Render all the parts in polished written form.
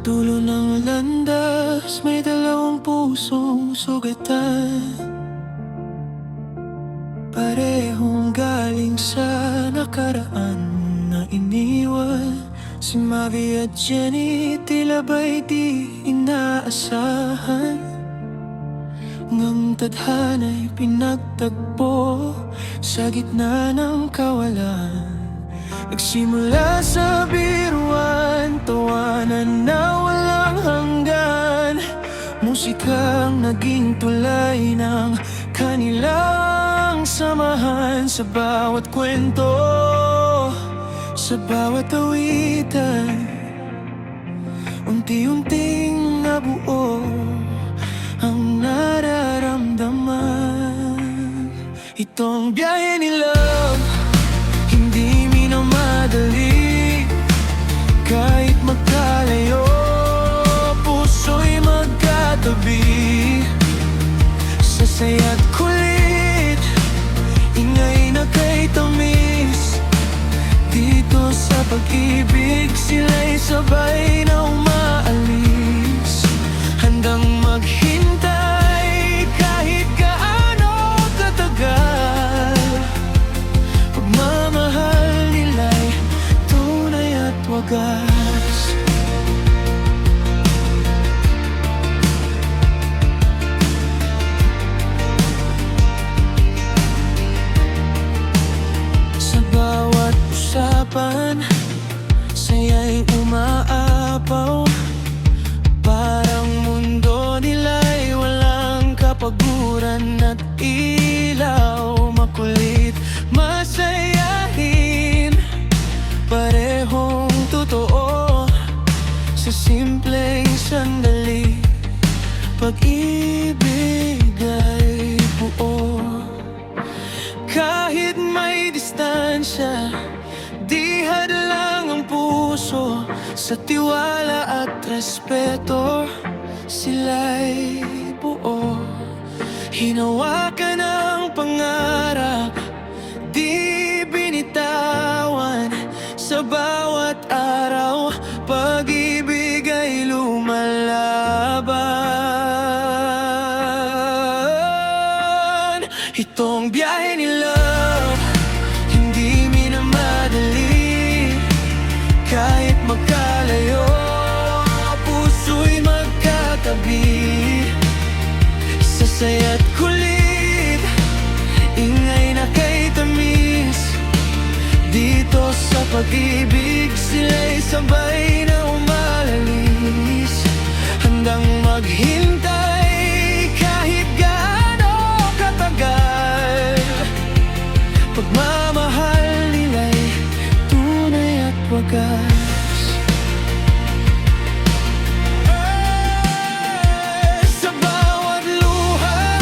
dulo ng landas, may dalawang pusong sugatan. Parehong galing sa nakaraan na iniwan. Si Mavi at Jenny tila ba'y di inaasahan. Ngang tadhana'y pinagtagpo sa gitna ng kawalan. Nagsimula sa biruan, tawanan na walang hanggan. Musikang naging tulay ng kanilang samahan. Sa bawat kwento, sa bawat awitan, unti-unting nabuo ang nararamdaman. Itong biyahe ni love, hindi minamadali. Kahit magkalayo, puso'y magkatabi. Sa saya't kulit, ingay na kay tamis. Dito sa pag-ibig, sila'y sabay na umaalis. Handang maghintay kahit gaano katagal. Pagmamahal nila'y tunay at wagas. Sa bawat usapan, saya'y umaapaw. Parang mundo nila'y walang kapaguran at ilaw. Makulit, masayahin, parehong totoo. Sa simpleng sandali, pag-ibig ay buo. Kahit may distansya, di hadlang ang puso. Sa tiwala at respeto, sila'y buo. Hinawakan ang pangarap, di binitawan. Sa bawat araw, pag-ibig ay lumalaban. Itong biyahe ni love, hindi minamadali. Kahit magkalayo, puso'y magkatabi. Sa saya't kulit, ingay na kay tamis. Dito sa pag-ibig, sila'y sabay na umalalis. Handang maghintay kahit gaano katagal. Pagmamahal nila'y tunay at wagas. Sa bawat luha,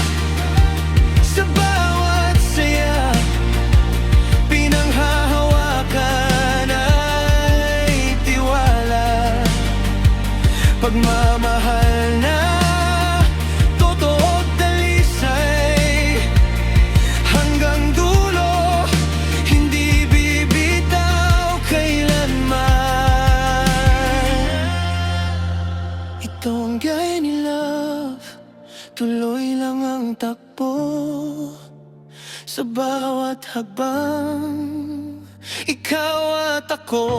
sa bawat saya, pinanghahawakan ay tiwala. Pagmamahal na totoo at dalisay, hanggang dulo, hindi bibitaw kailanman. Itong gaya ni love, tuloy lang ang takbo. Sa bawat habang, ikaw at ako.